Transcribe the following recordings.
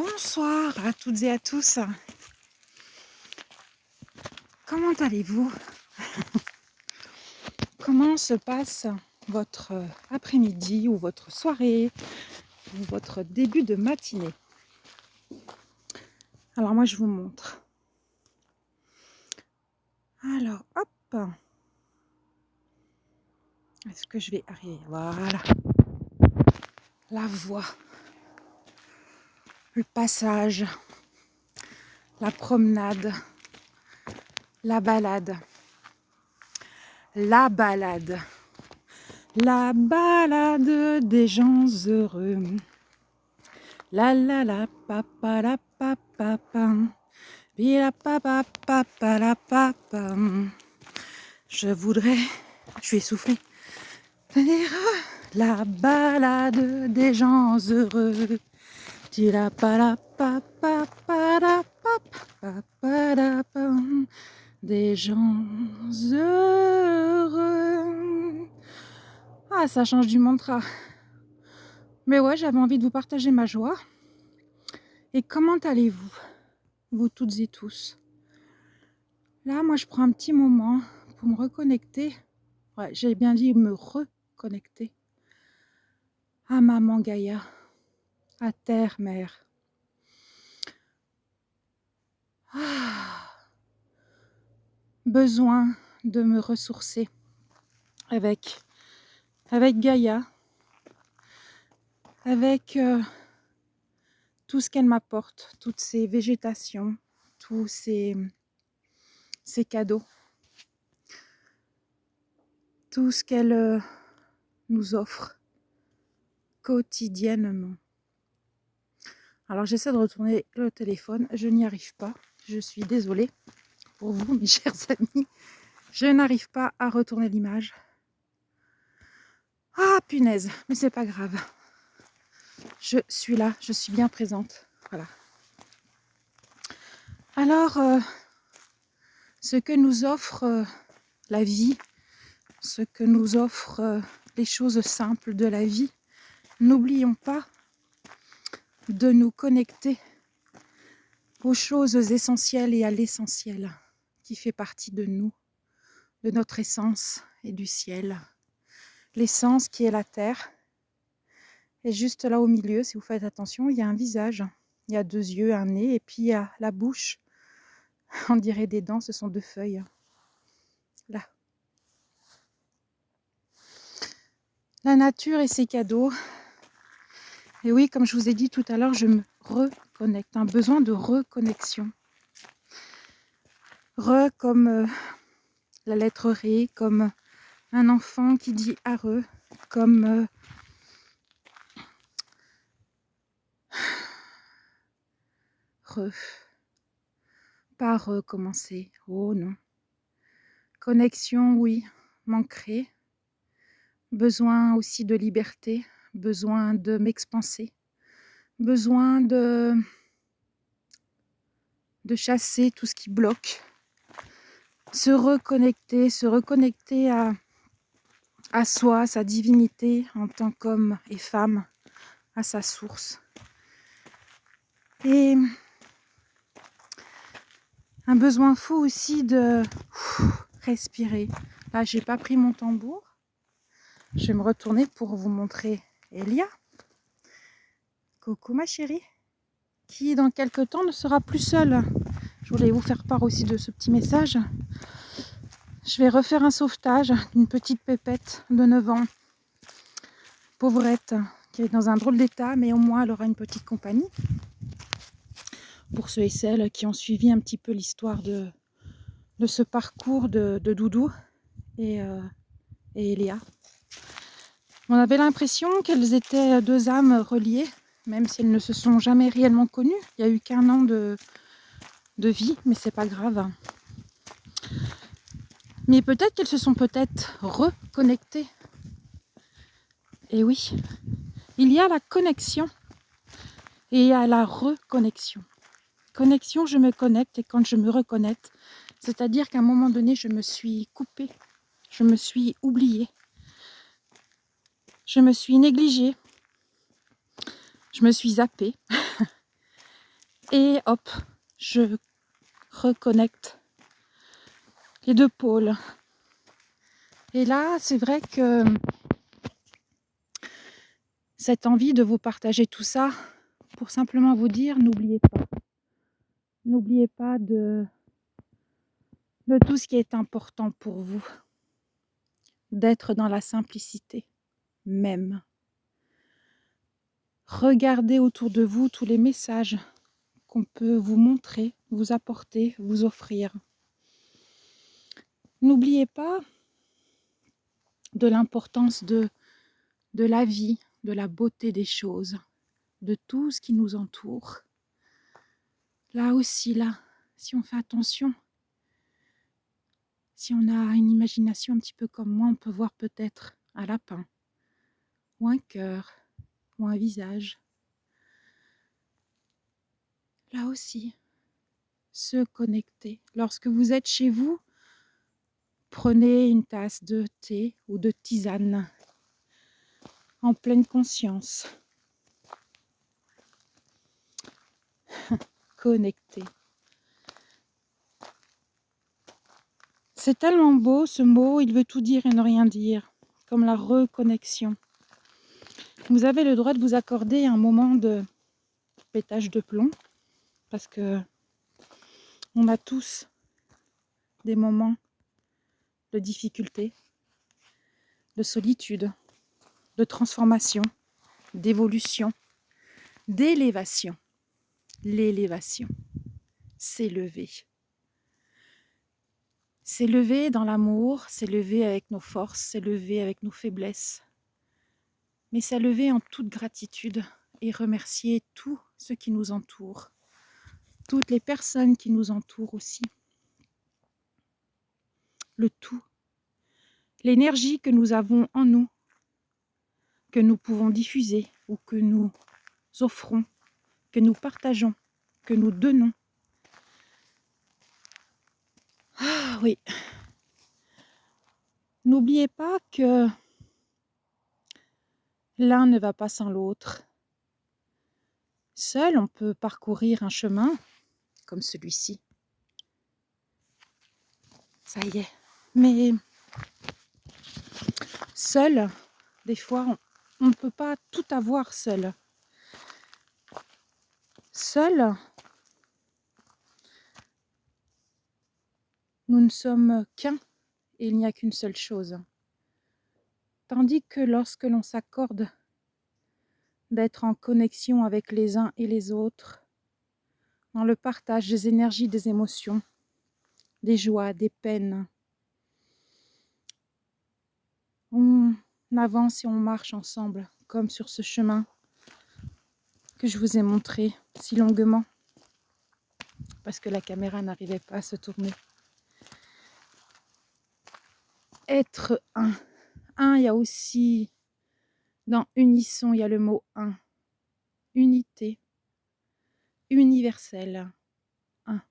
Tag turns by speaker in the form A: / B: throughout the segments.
A: Bonsoir à toutes et à tous. Comment allez-vous? Comment se passe votre après-midi ou votre soirée ou votre début de matinée? Alors moi je vous montre. Alors hop. Est-ce que je vais arriver? Voilà. La voie. Le passage. La promenade. La balade. La balade. La balade des gens heureux. La la la papa la papa pam. La papa papa la papa. Je suis essoufflée. La balade des gens heureux. La papa papa la papa la pam. Des gens heureux. Ah, ça change du mantra. Mais ouais, j'avais envie de vous partager ma joie. Et comment allez-vous, vous toutes et tous? Là, moi, je prends un petit moment pour me reconnecter. Ouais, j'ai bien dit me reconnecter à maman Gaïa, à terre, mère. Besoin de me ressourcer avec Gaïa, avec tout ce qu'elle m'apporte, toutes ces végétations, tous ces cadeaux, tout ce qu'elle nous offre quotidiennement. Alors j'essaie de retourner le téléphone, je n'y arrive pas, je suis désolée pour vous mes chers amis, je n'arrive pas à retourner l'image. Ah punaise, mais c'est pas grave, je suis là, je suis bien présente, voilà. Alors, ce que nous offre la vie, ce que nous offrent les choses simples de la vie, n'oublions pas de nous connecter aux choses essentielles et à l'essentiel qui fait partie de nous, de notre essence et du ciel. L'essence qui est la terre. Et juste là au milieu, si vous faites attention, il y a un visage. Il y a 2 yeux, un nez, et puis il y a la bouche. On dirait des dents, ce sont 2 feuilles. Là. La nature et ses cadeaux. Et oui, comme je vous ai dit tout à l'heure, je me reconnecte. Un besoin de reconnexion. Comme la lettre ré, comme un enfant qui dit areux, comme pas recommencer. Oh non. Connexion, oui, manquerait. Besoin aussi de liberté, besoin de m'expanser, besoin de chasser tout ce qui bloque, se reconnecter à soi, à sa divinité en tant qu'homme et femme, à sa source. Et un besoin fou aussi de respirer. Là, j'ai pas pris mon tambour. Je vais me retourner pour vous montrer Elia. Coucou ma chérie, qui dans quelques temps ne sera plus seule. Je voulais vous faire part aussi de ce petit message. Je vais refaire un sauvetage d'une petite pépette de 9 ans, pauvrette, qui est dans un drôle d'état, mais au moins elle aura une petite compagnie. Pour ceux et celles qui ont suivi un petit peu l'histoire de ce parcours de Doudou et Elia. On avait l'impression qu'elles étaient 2 âmes reliées, même si elles ne se sont jamais réellement connues. Il n'y a eu qu'1 an de vie, mais c'est pas grave. Mais peut-être qu'elles se sont reconnectées. Et oui, il y a la connexion et il y a la reconnexion. Connexion, je me connecte, et quand je me reconnecte, c'est-à-dire qu'à un moment donné, je me suis coupée, je me suis oubliée, je me suis négligée, je me suis zappée. Et hop, je reconnecte les deux pôles. Et là, c'est vrai que cette envie de vous partager tout ça, pour simplement vous dire, n'oubliez pas de tout ce qui est important pour vous, d'être dans la simplicité même. Regardez autour de vous tous les messages qu'on peut vous montrer, vous apporter, vous offrir. N'oubliez pas de l'importance de la vie, de la beauté des choses, de tout ce qui nous entoure. Là aussi, si on fait attention, si on a une imagination un petit peu comme moi, on peut voir peut-être un lapin, ou un cœur, ou un visage. Là aussi, se connecter. Lorsque vous êtes chez vous, prenez une tasse de thé ou de tisane en pleine conscience. Connecter. C'est tellement beau ce mot, il veut tout dire et ne rien dire, comme la reconnexion. Vous avez le droit de vous accorder un moment de pétage de plomb, parce que on a tous des moments de difficulté, de solitude, de transformation, d'évolution, d'élévation. L'élévation, s'élever. S'élever dans l'amour, s'élever avec nos forces, s'élever avec nos faiblesses, mais s'élever en toute gratitude et remercier tout ce qui nous entoure, toutes les personnes qui nous entourent aussi. Le tout, l'énergie que nous avons en nous, que nous pouvons diffuser ou que nous offrons, que nous partageons, que nous donnons. Ah oui. N'oubliez pas que l'un ne va pas sans l'autre. Seul, on peut parcourir un chemin comme celui-ci. Ça y est. Mais seul, des fois, on ne peut pas tout avoir seul. Seul, nous ne sommes qu'un et il n'y a qu'une seule chose. Tandis que lorsque l'on s'accorde d'être en connexion avec les uns et les autres, dans le partage des énergies, des émotions, des joies, des peines, on avance et on marche ensemble, comme sur ce chemin que je vous ai montré si longuement, parce que la caméra n'arrivait pas à se tourner. Être un. Un, il y a aussi, dans unisson, il y a le mot un. Unité, universel, un.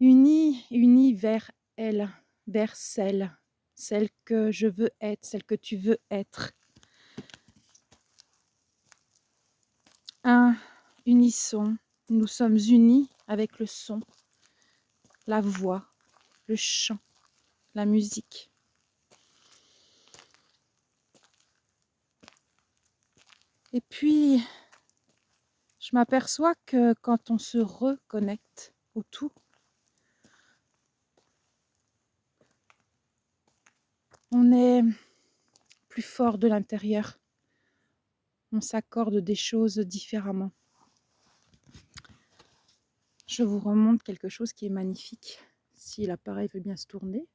A: Uni vers elle, vers celle que je veux être, celle que tu veux être. Un, unisson, nous sommes unis avec le son, la voix, le chant, la musique. Et puis, je m'aperçois que quand on se reconnecte au tout, on est plus fort de l'intérieur. On s'accorde des choses différemment. Je vous remonte quelque chose qui est magnifique. Si l'appareil veut bien se tourner.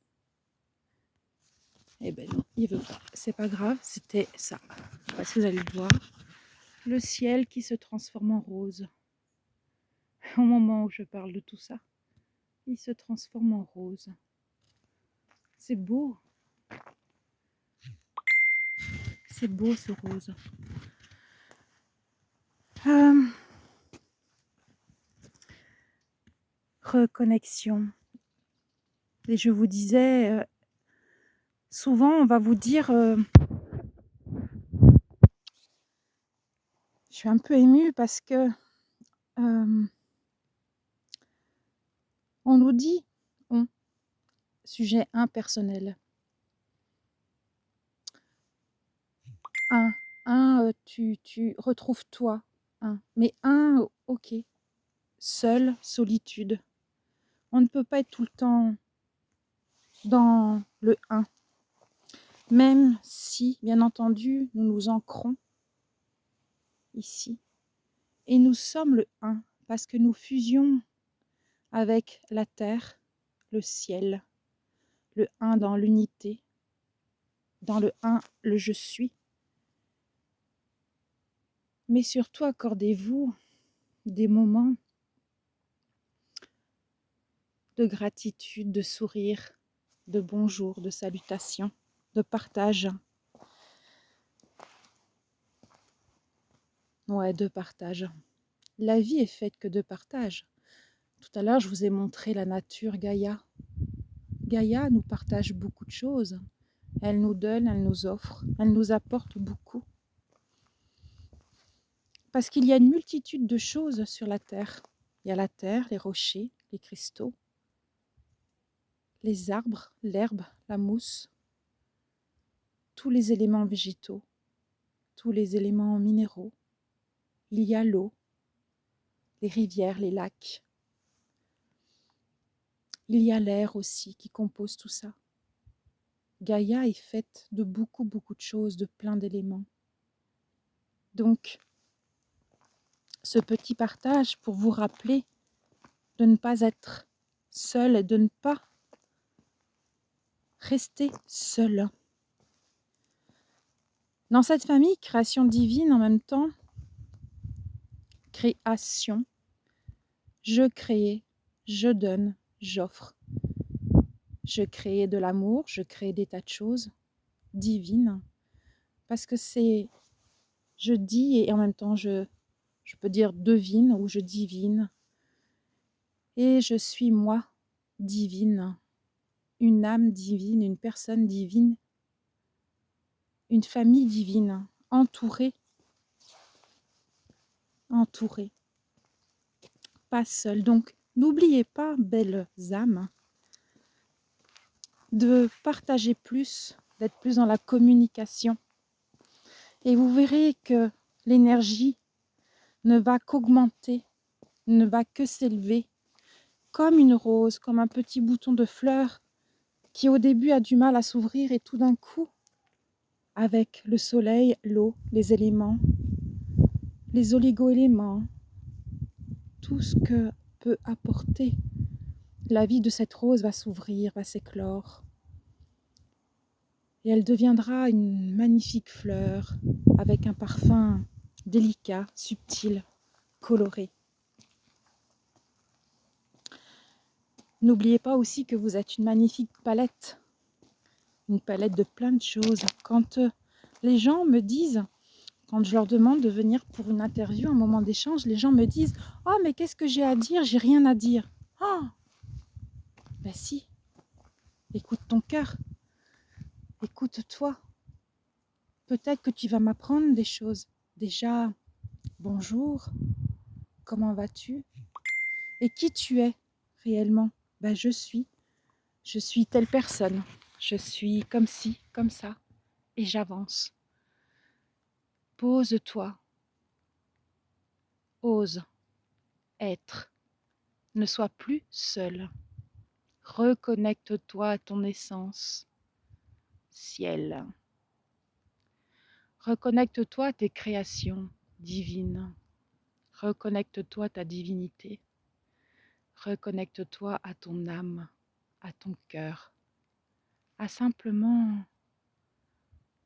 A: Eh ben non, il veut pas. C'est pas grave, c'était ça. Parce que vous allez le voir. Le ciel qui se transforme en rose. Au moment où je parle de tout ça, il se transforme en rose. C'est beau. C'est beau ce rose. Reconnexion. Et je vous disais, souvent on va vous dire Je suis un peu émue parce que on nous dit, sujet impersonnel, tu retrouves toi, mais ok, seul, solitude. On ne peut pas être tout le temps dans le un, même si, bien entendu, nous nous ancrons ici. Et nous sommes le un, parce que nous fusions avec la terre, le ciel, le un dans l'unité, dans le un, le je suis. Mais surtout, accordez-vous des moments de gratitude, de sourire, de bonjour, de salutation, de partage. Ouais, de partage. La vie est faite que de partage. Tout à l'heure, je vous ai montré la nature Gaïa. Gaïa nous partage beaucoup de choses. Elle nous donne, elle nous offre, elle nous apporte beaucoup. Parce qu'il y a une multitude de choses sur la terre. Il y a la terre, les rochers, les cristaux, les arbres, l'herbe, la mousse, tous les éléments végétaux, tous les éléments minéraux. Il y a l'eau, les rivières, les lacs. Il y a l'air aussi qui compose tout ça. Gaïa est faite de beaucoup, beaucoup de choses, de plein d'éléments. Donc, ce petit partage pour vous rappeler de ne pas être seul et de ne pas rester seul. Dans cette famille, création divine en même temps, création, je crée, je donne, j'offre. Je crée de l'amour, je crée des tas de choses divines, parce que c'est, je dis et en même temps je peux dire devine ou je divine, et je suis moi, divine, une âme divine, une personne divine, une famille divine, entourée, pas seule. Donc n'oubliez pas, belles âmes, de partager plus, d'être plus dans la communication. Et vous verrez que l'énergie ne va qu'augmenter, ne va que s'élever, comme une rose, comme un petit bouton de fleur qui au début a du mal à s'ouvrir et tout d'un coup, avec le soleil, l'eau, les éléments, les oligo-éléments, tout ce que peut apporter la vie de cette rose va s'ouvrir, va s'éclore. Et elle deviendra une magnifique fleur avec un parfum délicat, subtil, coloré. N'oubliez pas aussi que vous êtes une magnifique palette, une palette de plein de choses. Quand les gens me disent, quand je leur demande de venir pour une interview, un moment d'échange, les gens me disent « Oh, mais qu'est-ce que j'ai à dire? J'ai rien à dire. » Oh, ben si, écoute ton cœur, écoute-toi. Peut-être que tu vas m'apprendre des choses. Déjà, bonjour, comment vas-tu? Et qui tu es réellement? Ben je suis telle personne. Je suis comme ci, comme ça, et j'avance. Pose-toi, ose être, ne sois plus seul. Reconnecte-toi à ton essence, ciel. Reconnecte-toi à tes créations divines. Reconnecte-toi à ta divinité. Reconnecte-toi à ton âme, à ton cœur, à simplement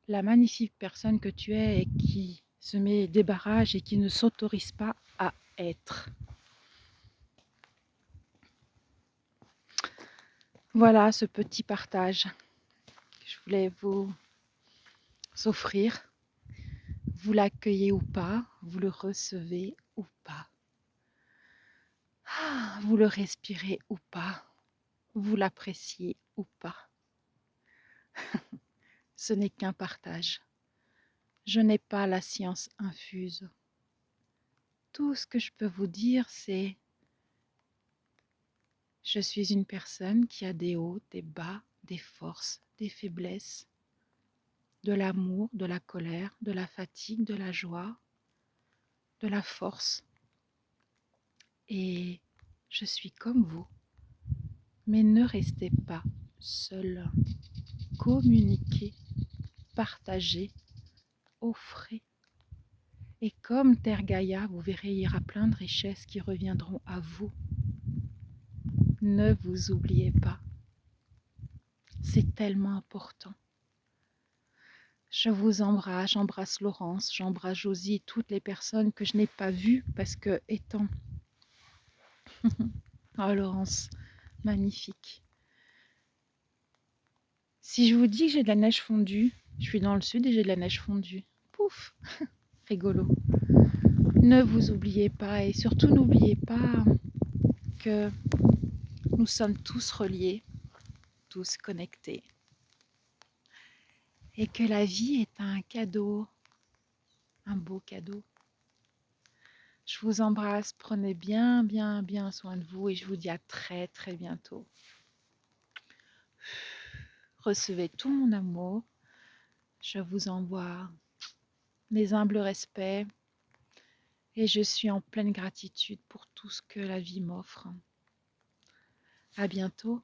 A: la magnifique personne que tu es et qui se met des barrages et qui ne s'autorise pas à être. Voilà ce petit partage que je voulais vous offrir. Vous l'accueillez ou pas, vous le recevez ou pas. Vous le respirez ou pas, vous l'appréciez ou pas. Ce n'est qu'un partage. Je n'ai pas la science infuse. Tout ce que je peux vous dire, c'est je suis une personne qui a des hauts, des bas, des forces, des faiblesses, de l'amour, de la colère, de la fatigue, de la joie, de la force. Et je suis comme vous. Mais ne restez pas seul. Communiquez, partagez, offrez. Et comme Terre Gaïa, vous verrez, il y aura plein de richesses qui reviendront à vous. Ne vous oubliez pas. C'est tellement important. Je vous embrasse, j'embrasse Laurence, j'embrasse Josie et toutes les personnes que je n'ai pas vues parce que étant... Oh Laurence, magnifique. Si je vous dis que j'ai de la neige fondue, je suis dans le sud et j'ai de la neige fondue. Pouf, rigolo. Ne vous oubliez pas et surtout n'oubliez pas que nous sommes tous reliés, tous connectés. Et que la vie est un cadeau, un beau cadeau. Je vous embrasse, prenez bien soin de vous et je vous dis à très bientôt. Recevez tout mon amour. Je vous envoie les humbles respects et je suis en pleine gratitude pour tout ce que la vie m'offre. À bientôt.